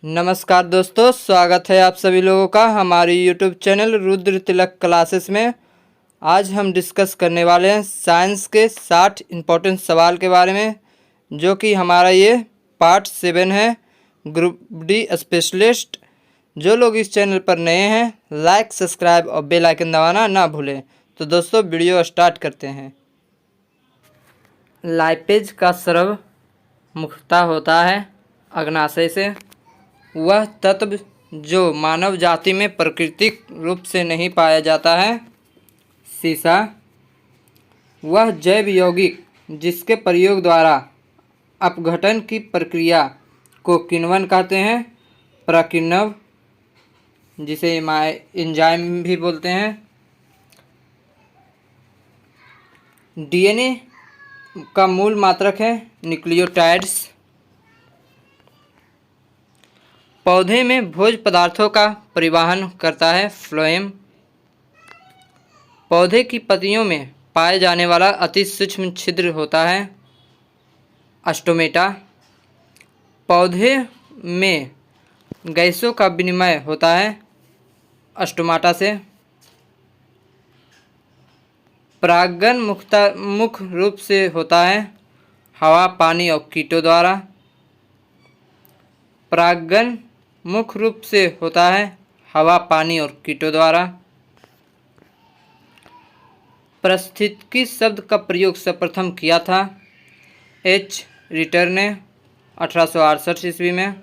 नमस्कार दोस्तों, स्वागत है आप सभी लोगों का हमारी यूट्यूब चैनल रुद्र तिलक क्लासेस में। आज हम डिस्कस करने वाले हैं साइंस के 60 इम्पोर्टेंट सवाल के बारे में, जो कि हमारा ये पार्ट 7 है, ग्रुप डी स्पेशलिस्ट। जो लोग इस चैनल पर नए हैं, लाइक, सब्सक्राइब और बेल आइकन दबाना ना भूलें। तो दोस्तों वीडियो स्टार्ट करते हैं। लाइपेज का स्राव मुख्यतः होता है अग्नाशय से। वह तत्व जो मानव जाति में प्राकृतिक रूप से नहीं पाया जाता है। सीसा। वह जैव यौगिक जिसके प्रयोग द्वारा अपघटन की प्रक्रिया को किण्वन कहते हैं। प्रकिण्व, जिसे एंजाइम भी बोलते हैं। डीएनए का मूल मात्रक है न्यूक्लियोटाइड्स। पौधे में भोज्य पदार्थों का परिवहन करता है फ्लोएम। पौधे की पत्तियों में पाए जाने वाला अति सूक्ष्म छिद्र होता है अस्टोमेटा। पौधे में गैसों का विनिमय होता है अस्टोमाटा से। परागण मुख्य रूप से होता है हवा, पानी और कीटों द्वारा। परागण मुख्य रूप से होता है हवा, पानी और कीटों द्वारा। पारिस्थितिकी शब्द का प्रयोग सर्वप्रथम किया था एच. रिटर ने 1868 ईस्वी में।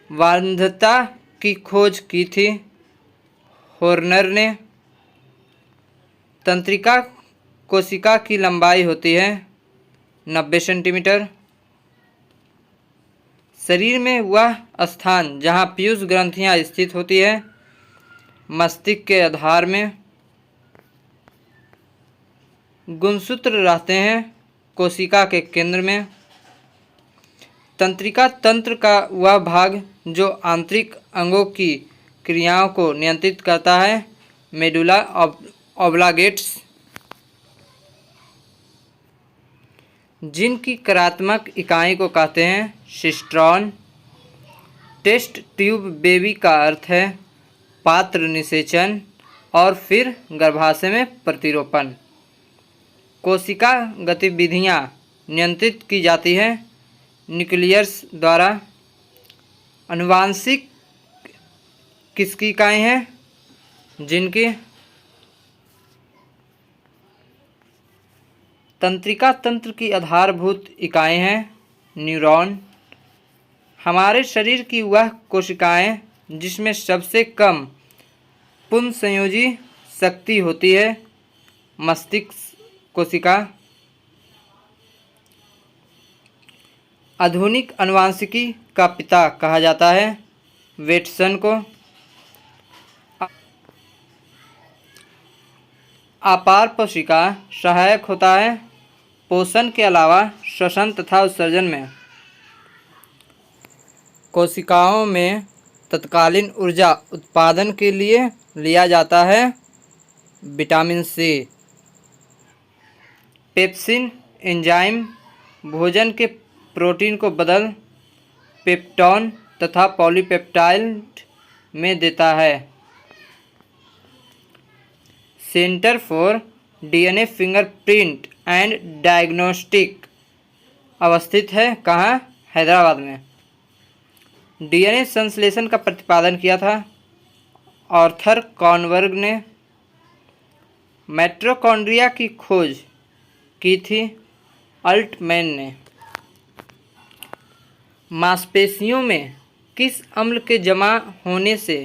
वार्धता की खोज की थी हॉर्नर ने। तंत्रिका कोशिका की लंबाई होती है 90 सेंटीमीटर। शरीर में वह स्थान जहाँ पीयूष ग्रंथियाँ स्थित होती है मस्तिष्क के आधार में। गुणसूत्र रहते हैं कोशिका के केंद्र में। तंत्रिका तंत्र का वह भाग जो आंतरिक अंगों की क्रियाओं को नियंत्रित करता है मेडुला ऑब्लांगेट्स। जिनकी कार्यात्मक इकाई को कहते हैं सिस्ट्रॉन। टेस्ट ट्यूब बेबी का अर्थ है पात्र निषेचन और फिर गर्भाशय में प्रतिरोपण। कोशिका गतिविधियां नियंत्रित की जाती है न्यूक्लियस द्वारा। आनुवांशिक किसकी इकाई हैं जिनकी तंत्रिका तंत्र की आधारभूत इकाई हैं न्यूरॉन। हमारे शरीर की वह कोशिकाएं जिसमें सबसे कम पुनः शक्ति होती है मस्तिष्क कोशिका। आधुनिक आनुवांशिकी का पिता कहा जाता है वेटसन को। अपार कोशिका सहायक होता है पोषण के अलावा श्वसन तथा उत्सर्जन में। कोशिकाओं में तत्कालीन ऊर्जा उत्पादन के लिए लिया जाता है विटामिन सी। पेप्सिन एंजाइम भोजन के प्रोटीन को बदल पेप्टोन तथा पॉलीपेप्टाइड में देता है। Centre for DNA fingerprint and diagnostic अवस्थित है कहाँ? हैदराबाद में। डीएनए संश्लेषण का प्रतिपादन किया था आर्थर कॉनबर्ग ने। माइटोकॉन्ड्रिया की खोज की थी अल्टमैन ने। मांसपेशियों में किस अम्ल के जमा होने से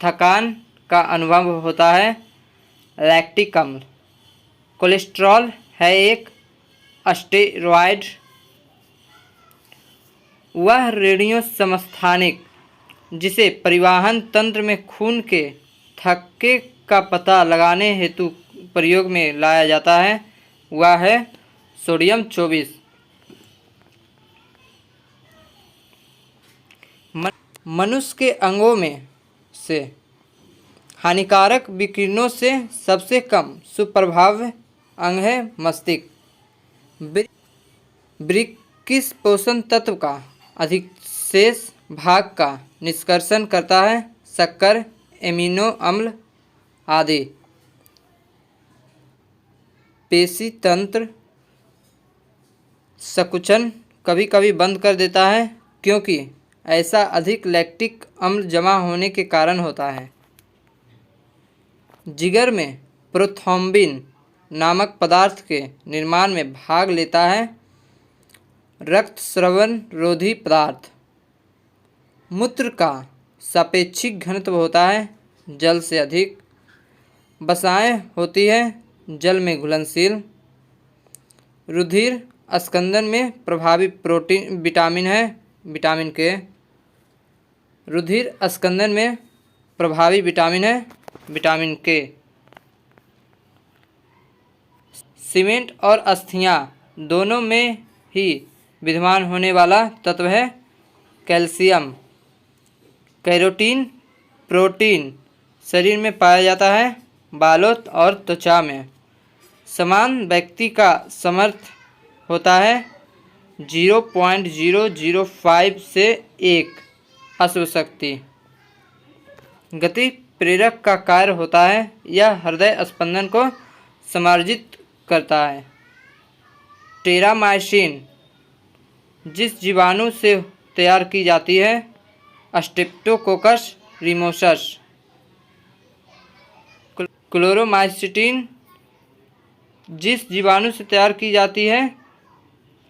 थकान का अनुभव होता है? लैक्टिक अम्ल। कोलेस्ट्रॉल है एक स्टेरॉयड। वह रेडियो समस्थानिक जिसे परिवहन तंत्र में खून के थक्के का पता लगाने हेतु प्रयोग में लाया जाता है वह है सोडियम 24। मनुष्य के अंगों में से हानिकारक विकिरणों से सबसे कम सुप्रभावी अंग है मस्तिष्क। किस पोषण तत्व का अधिक शेष भाग का निष्कर्षण करता है, शक्कर, एमिनो अम्ल आदि। पेशी तंत्र संकुचन कभी कभी बंद कर देता है, क्योंकि ऐसा अधिक लैक्टिक अम्ल जमा होने के कारण होता है। जिगर में प्रोथ्रोम्बिन नामक पदार्थ के निर्माण में भाग लेता है। रक्त स्रवण रोधी पदार्थ। मूत्र का सापेक्षिक घनत्व होता है जल से अधिक। वसाएं होती है जल में घुलनशील। रुधिर अस्कंदन में प्रभावी प्रोटीन विटामिन है, विटामिन के। रुधिर अस्कंदन में प्रभावी विटामिन है, विटामिन के। सीमेंट और अस्थियां दोनों में ही विद्यमान होने वाला तत्व है कैल्शियम। कैरोटीन प्रोटीन शरीर में पाया जाता है, बालों और त्वचा में। समान व्यक्ति का समर्थ होता है 0.005 से 1 अश्व शक्ति। गति प्रेरक का कार्य होता है, यह हृदय स्पंदन को समार्जित करता है। टेरामाइसिन जिस जीवाणु से तैयार की जाती है, स्ट्रेप्टोकोकस रिमोसस। क्लोरोमाइसिटिन जिस जीवाणु से तैयार की जाती है,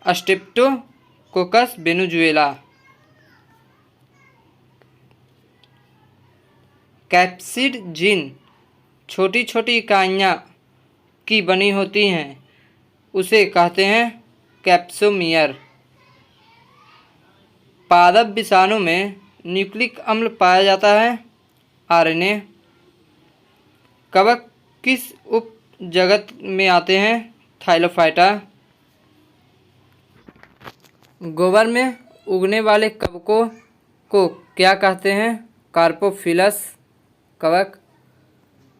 स्ट्रेप्टोकोकस वेनेजुएला। कैप्सिड जीन छोटी छोटी इकाइयाँ की बनी होती हैं, उसे कहते हैं कैप्सोमियर। पादप विषाणु में न्यूक्लिक अम्ल पाया जाता है, आरएनए। कवक किस उप जगत में आते हैं, थाइलोफाइटा। गोबर में उगने वाले कवकों को क्या कहते हैं, कार्पोफिलस कवक।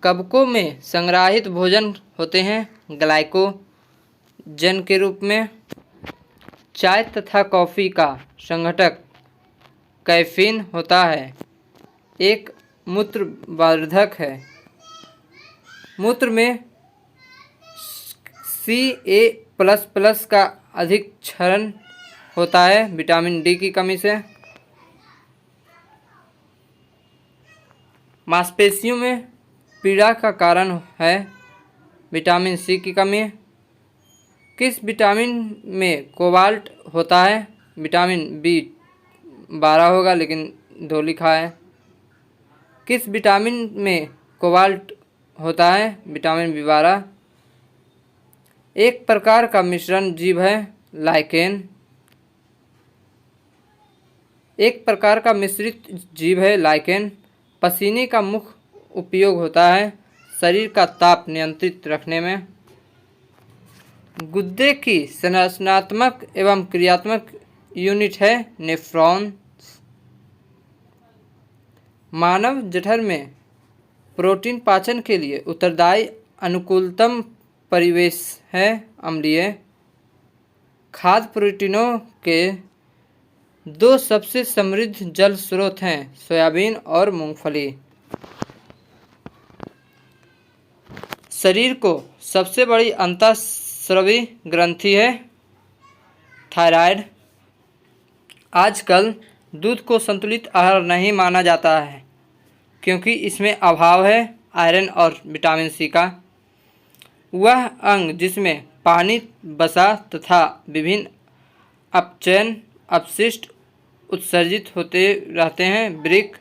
कवकों में संग्रहित भोजन होते हैं ग्लाइकोजन के रूप में। चाय तथा कॉफ़ी का संघटक कैफीन होता है, एक मूत्रवर्धक है। मूत्र में Ca++ का अधिक क्षरण होता है विटामिन डी की कमी से। मांसपेशियों में पीड़ा का कारण है विटामिन सी की कमी। किस विटामिन में कोबाल्ट होता है, विटामिन B12 होगा, लेकिन 2 लिखा है। किस विटामिन में कोबाल्ट होता है, विटामिन B12। एक प्रकार का मिश्रण जीव है लाइकेन। एक प्रकार का मिश्रित जीव है लाइकेन। पसीने का मुख्य उपयोग होता है शरीर का ताप नियंत्रित रखने में। गुर्दे की संरचनात्मक एवं क्रियात्मक यूनिट है नेफ्रॉन। मानव जठर में प्रोटीन पाचन के लिए उत्तरदायी अनुकूलतम परिवेश है अम्लीय। खाद्य प्रोटीनों के 2 सबसे समृद्ध जल स्रोत हैं सोयाबीन और मूंगफली। शरीर को सबसे बड़ी अंतःस्रावी ग्रंथि है थायराइड। आजकल दूध को संतुलित आहार नहीं माना जाता है, क्योंकि इसमें अभाव है आयरन और विटामिन सी का। वह अंग जिसमें पानी, वसा तथा विभिन्न अपचयन अपशिष्ट उत्सर्जित होते रहते हैं, वृक्क।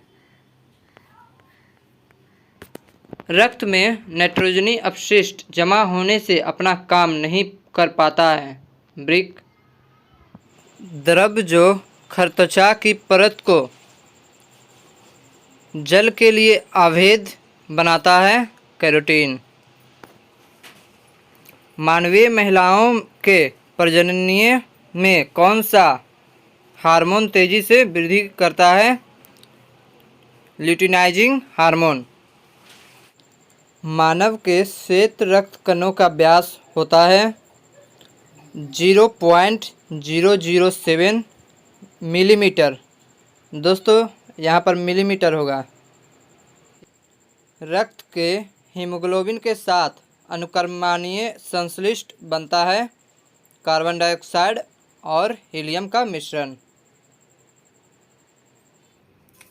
रक्त में नाइट्रोजनी अपशिष्ट जमा होने से अपना काम नहीं कर पाता है, वृक्क। द्रव जो खरत्वचा की परत को जल के लिए अवैध बनाता है, कैरोटीन। मानवीय महिलाओं के प्रजननीय में कौन सा हार्मोन तेजी से वृद्धि करता है, ल्यूटिनाइजिंग हार्मोन। मानव के श्वेत रक्त कणों का व्यास होता है 0.007 मिलीमीटर, दोस्तों यहाँ पर मिलीमीटर होगा। रक्त के हीमोग्लोबिन के साथ अनुक्रमणीय संश्लिष्ट बनता है कार्बन डाइऑक्साइड और हीलियम का मिश्रण।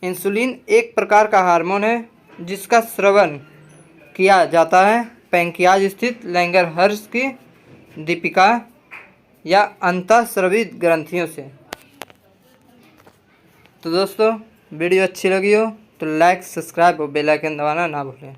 इंसुलिन एक प्रकार का हार्मोन है जिसका स्रावन किया जाता है पैंक्रियाज स्थित लैंगरहर्स की दीपिका या अंतःस्रावी ग्रंथियों से। तो दोस्तों वीडियो अच्छी लगी हो तो लाइक, सब्सक्राइब और बेल आइकन दबाना ना भूलें।